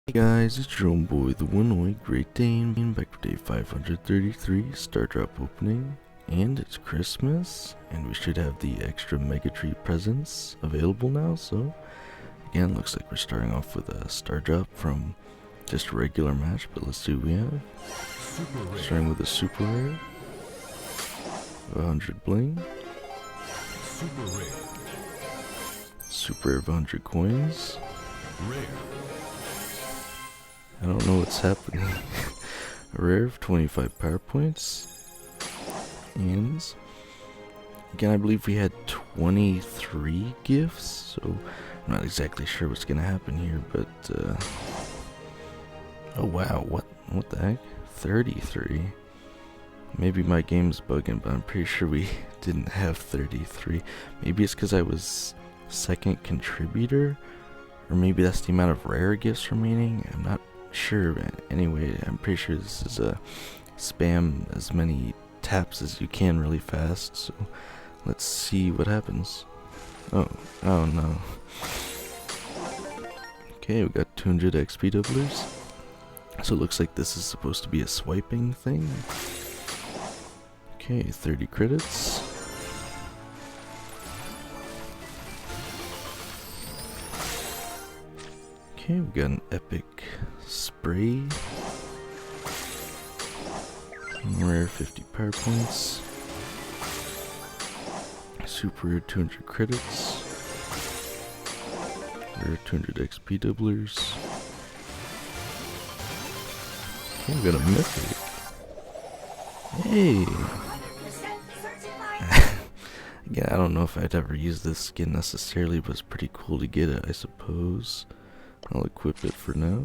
Hey guys, it's your own boy, the one-eyed Great Dane, back for day 533, Star Drop opening, and it's Christmas, and we should have the extra Mega Tree presents available now, so, again, looks like we're starting off with a Star Drop from just a regular match, but let's see what we have. Starting with a Super Rare, 100 Bling, Super Rare of 100 Coins, I don't know what's happening. A rare of 25 power points. And again, I believe we had 23 gifts, so I'm not exactly sure what's gonna happen here, but oh wow, what the heck? 33. Maybe my game's bugging, but I'm pretty sure we didn't have 33. Maybe it's because I was second contributor, or maybe that's the amount of rare gifts remaining. I'm not sure, but anyway, I'm pretty sure this is a spam as many taps as you can really fast, so let's see what happens. Oh no. Okay, we got 200 XP doublers, so it looks like this is supposed to be a swiping thing. Okay, 30 credits. Okay, we got an epic spray. Rare 50 power points. Super rare 200 credits. Rare 200 XP doublers. Okay, we got a mythic. Hey! Again, I don't know if I'd ever use this skin necessarily, but it's pretty cool to get it, I suppose. I'll equip it for now.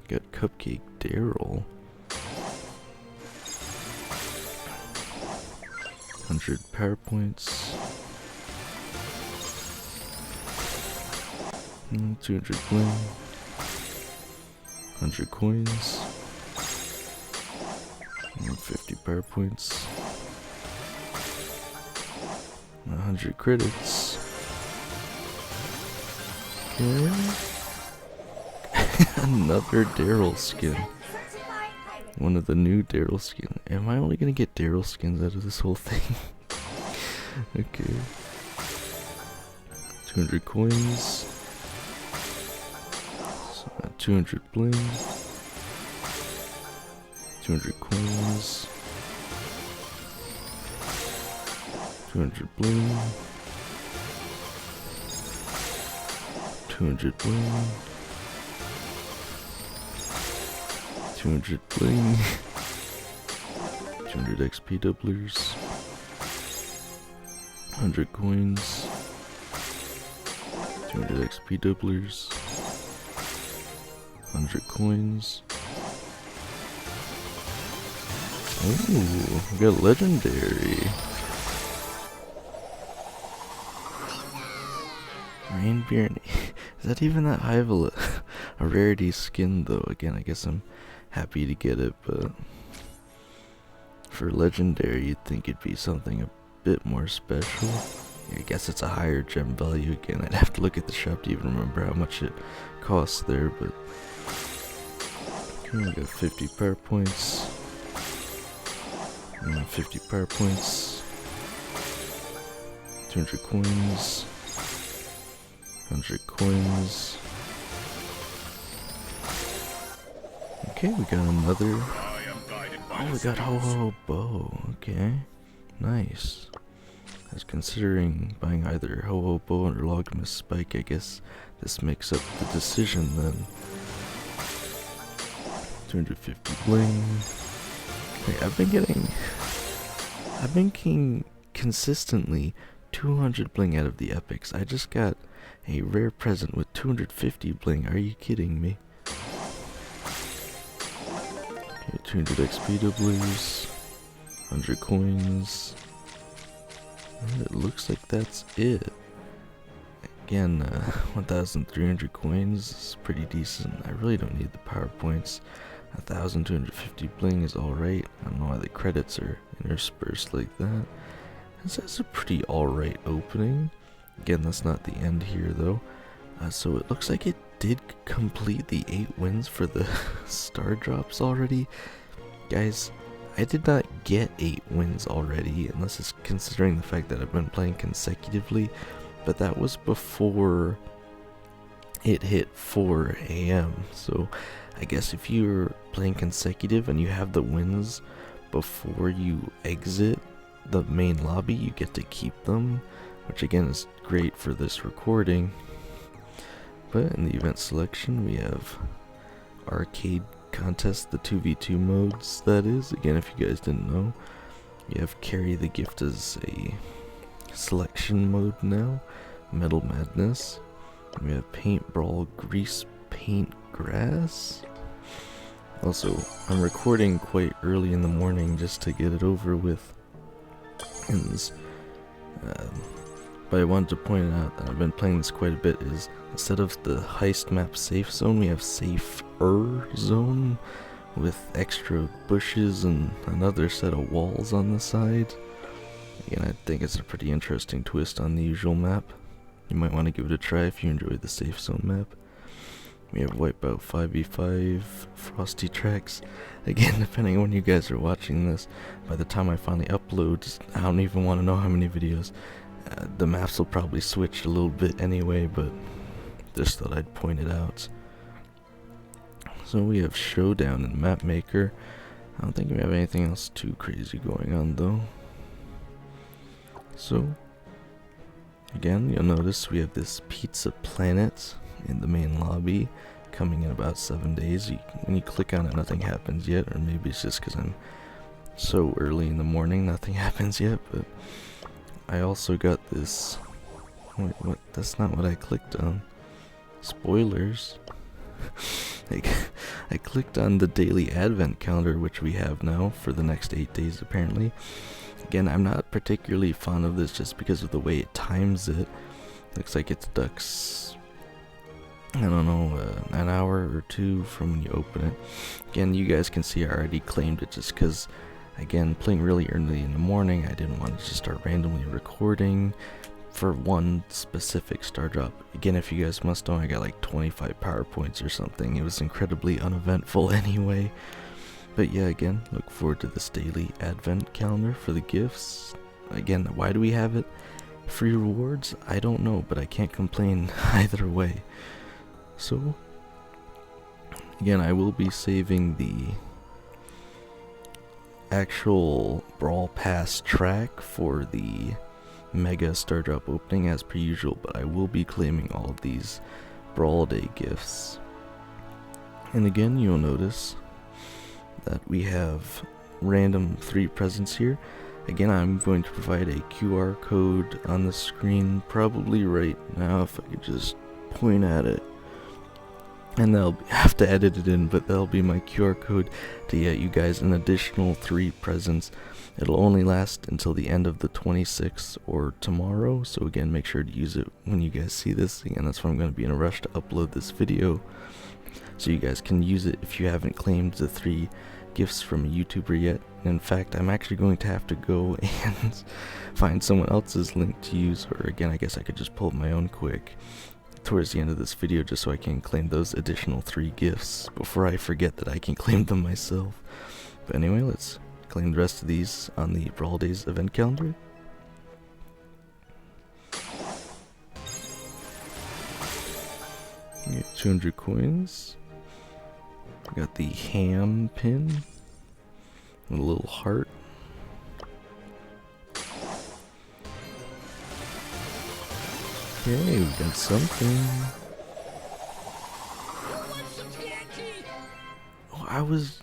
Got Cupcake Daryl. 100 power points. 200 bling. 100 coins. 50 power points. 100 credits. Okay. Another Daryl skin. One of the new Daryl skins. Am I only gonna get Daryl skins out of this whole thing? Okay. 200 coins. 200 bling. 200 coins. 200 bling. 200 bling. 200 bling. 200 XP doublers. 100 coins. 200 XP doublers. 100 coins. Oh, we got legendary. Rainbeer. Is that even that high of a rarity skin though? Again, I guess I'm happy to get it, but for legendary you'd think it'd be something a bit more special. I guess it's a higher gem value. Again, I'd have to look at the shop to even remember how much it costs there, but okay, we got 50 power points. 50 power points. 200 coins. 100 coins. Okay, we got another. Oh, we got Ho Ho Bo. Okay, nice. I was considering buying either Ho Ho Bo or Logmas Spike. I guess this makes up the decision then. 250 bling. Hey, I've been getting consistently 200 bling out of the epics. I just got a rare present with 250 bling. Are you kidding me? Okay, 200 XP doublers, 100 coins. And it looks like that's it. Again, 1,300 coins is pretty decent. I really don't need the power points. 1,250 bling is alright. I don't know why the credits are interspersed like that. That's a pretty alright opening. Again, that's not the end here though. So it looks like it did complete the 8 wins for the star drops already. Guys, I did not get 8 wins already, unless it's considering the fact that I've been playing consecutively, but that was before it hit 4 AM. So I guess if you're playing consecutive and you have the wins before you exit the main lobby, you get to keep them, which again is great for this recording. But in the event selection, we have arcade contest, the 2v2 modes, that is. Again, if you guys didn't know, we have carry the gift as a selection mode now, metal madness. We have paint brawl, grease paint grass. Also, I'm recording quite early in the morning just to get it over with. But I wanted to point out that I've been playing this quite a bit, is instead of the heist map safe zone, we have safer zone with extra bushes and another set of walls on the side. Again, I think it's a pretty interesting twist on the usual map. You might want to give it a try if you enjoy the safe zone map. We have Wipeout 5v5, Frosty Tracks. Again, depending on when you guys are watching this, by the time I finally upload, I don't even want to know how many videos. The maps will probably switch a little bit anyway, but just thought I'd point it out. So we have Showdown and Map Maker. I don't think we have anything else too crazy going on though. So, again, you'll notice we have this Pizza Planet in the main lobby, coming in about 7 days. When you click on it, nothing happens yet, or maybe it's just because I'm so early in the morning, nothing happens yet, but I also got this, wait, what, that's not what I clicked on. Spoilers. I clicked on the daily advent calendar, which we have now for the next 8 days apparently. Again, I'm not particularly fond of this just because of the way it times it. Looks like it deducts, I don't know, an hour or two from when you open it. Again, you guys can see I already claimed it just because, again, playing really early in the morning, I didn't want to just start randomly recording for one specific star drop. Again, if you guys must know, I got like 25 PowerPoints or something. It was incredibly uneventful anyway. But yeah, again, look forward to this daily advent calendar for the gifts. Again, why do we have it? Free rewards? I don't know, but I can't complain either way. So, again, I will be saving the actual Brawl Pass track for the Mega Star Drop opening as per usual, but I will be claiming all of these Brawl Day gifts. And again, you'll notice that we have random 3 presents here. Again, I'm going to provide a QR code on the screen probably right now if I could just point at it. And they'll have to edit it in, but that'll be my QR code to get you guys an additional 3 presents. It'll only last until the end of the 26th or tomorrow, so again, make sure to use it when you guys see this. Again, that's why I'm going to be in a rush to upload this video, so you guys can use it if you haven't claimed the 3 gifts from a YouTuber yet. In fact, I'm actually going to have to go and find someone else's link to use, or again, I guess I could just pull up my own quick towards the end of this video just so I can claim those additional 3 gifts before I forget that I can claim them myself. But anyway, let's claim the rest of these on the Brawl Days event calendar. We get 200 coins. We got the ham pin with a little heart. Okay, we got something. Oh, I was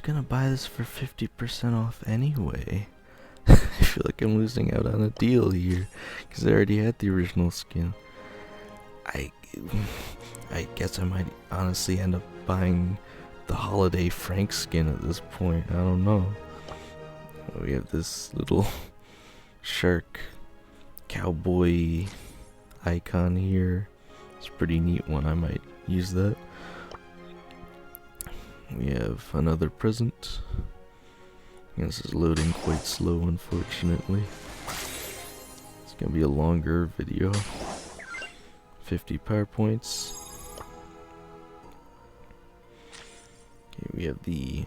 gonna buy this for 50% off anyway. I feel like I'm losing out on a deal here because I already had the original skin. I guess I might honestly end up buying the Holiday Frank skin at this point. I don't know. We have this little shark cowboy icon here. It's a pretty neat one. I might use that. We have another present. This is loading quite slow, unfortunately. It's gonna be a longer video. 50 power points. Okay, we have the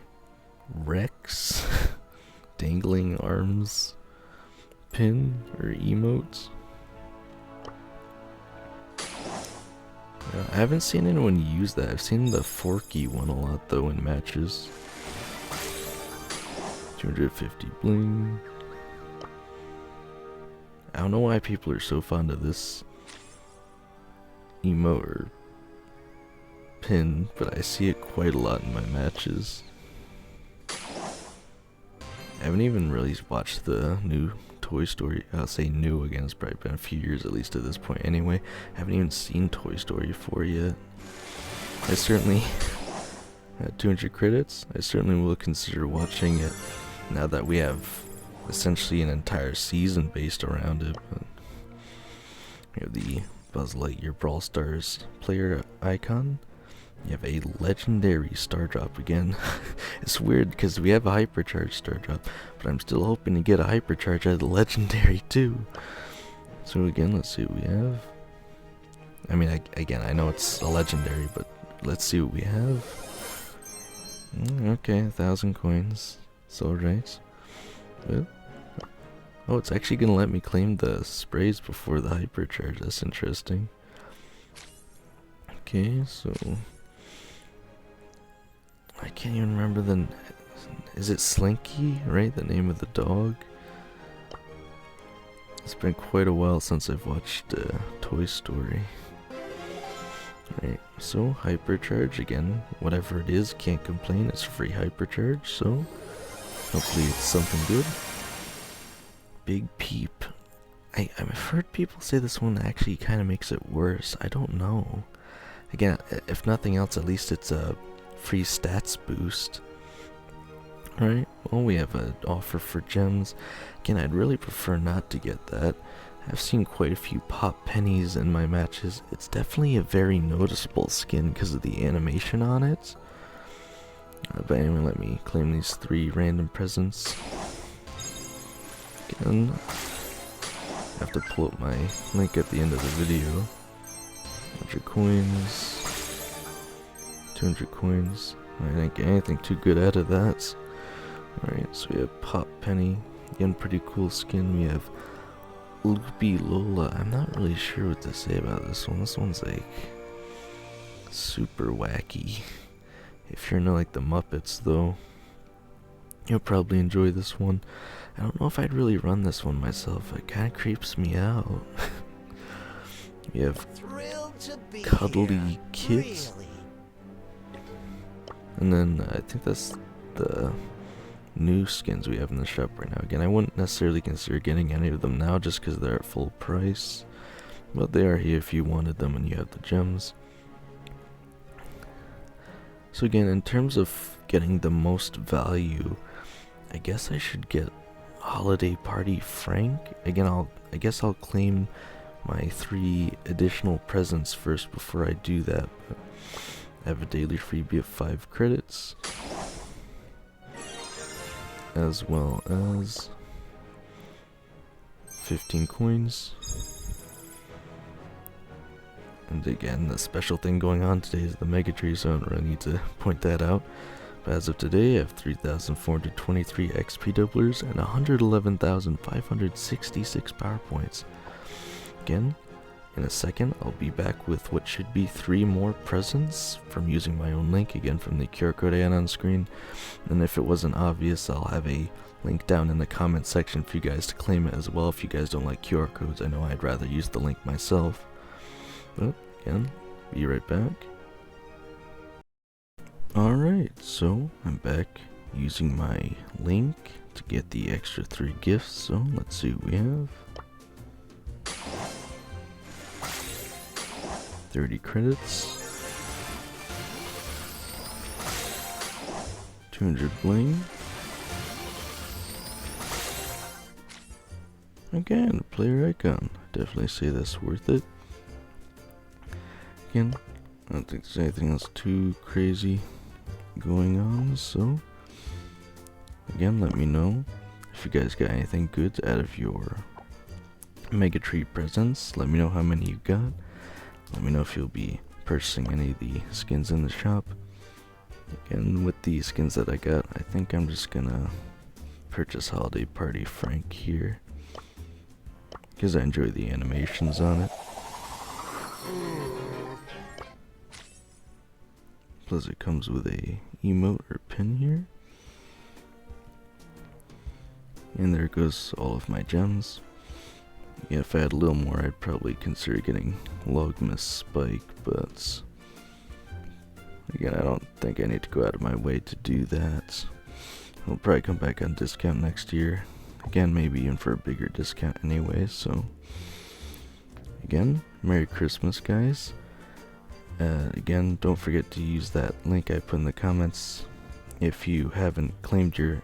Rex dangling arms pin or emotes. I haven't seen anyone use that. I've seen the Forky one a lot though in matches. 250 bling. I don't know why people are so fond of this emote or pin, but I see it quite a lot in my matches. I haven't even really watched the new Toy Story. I'll say new again, it's probably been a few years at least at this point anyway. I haven't even seen Toy Story 4 yet. I certainly had 200 credits. I certainly will consider watching it now that we have essentially an entire season based around it. But we have the Buzz Lightyear Brawl Stars player icon. You have a legendary star drop again. It's weird because we have a hypercharged star drop, but I'm still hoping to get a hypercharge out of the legendary too. So again, let's see what we have. I mean, again, I know it's a legendary, but let's see what we have. Okay, 1,000 coins. It's alright. Oh, it's actually gonna let me claim the sprays before the hypercharge. That's interesting. Okay, so I can't even remember the. Is it Slinky, right? The name of the dog? It's been quite a while since I've watched Toy Story. Alright, so hypercharge again. Whatever it is, can't complain. It's free hypercharge, so hopefully it's something good. Big Peep. I've heard people say this one actually kind of makes it worse. I don't know. Again, if nothing else, at least it's a free stats boost. Alright, well, we have an offer for gems. Again, I'd really prefer not to get that. I've seen quite a few pop pennies in my matches. It's definitely a very noticeable skin because of the animation on it. But anyway, let me claim these 3 random presents. Again, I have to pull up my link at the end of the video. 100 coins. 200 coins. I didn't get anything too good out of that. Alright, so we have Pop Penny. Again, pretty cool skin. We have Loopy Lola. I'm not really sure what to say about this one. This one's like super wacky. If you're into like the Muppets though, you'll probably enjoy this one. I don't know if I'd really run this one myself. It kind of creeps me out. We have Cuddly Kit. And then I think that's the new skins we have in the shop right now. Again, I wouldn't necessarily consider getting any of them now just because they're at full price. But they are here if you wanted them and you have the gems. So again, in terms of getting the most value, I guess I should get Holiday Party Frank. Again, I guess I'll claim my 3 additional presents first before I do that. But I have a daily freebie of 5 credits, as well as 15 coins. And again, the special thing going on today is the Mega Tree, so I don't really need to point that out. But as of today, I have 3,423 XP doublers and 111,566 power points. Again, in a second, I'll be back with what should be 3 more presents from using my own link, again from the QR code ad on screen. And if it wasn't obvious, I'll have a link down in the comment section for you guys to claim it as well if you guys don't like QR codes. I know I'd rather use the link myself. But again, be right back. Alright, so I'm back using my link to get the extra 3 gifts, so let's see what we have. 30 credits. 200 bling. Again, player icon. Definitely say that's worth it. Again, I don't think there's anything else too crazy going on, so again, let me know if you guys got anything good out of your Mega Tree presents. Let me know how many you got. Let me know if you'll be purchasing any of the skins in the shop. Again, with the skins that I got, I think I'm just gonna purchase Holiday Party Frank here, because I enjoy the animations on it. Plus it comes with a emote or pin here. And there goes all of my gems. Yeah, if I had a little more, I'd probably consider getting Logmas Spike, but again, I don't think I need to go out of my way to do that. It'll probably come back on discount next year. Again, maybe even for a bigger discount anyway, so again, Merry Christmas, guys. Again, don't forget to use that link I put in the comments if you haven't claimed your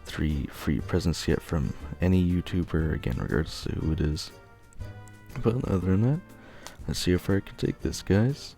3 free presents yet from any YouTuber, again, regardless of who it is. But other than that, let's see how far I can take this, guys.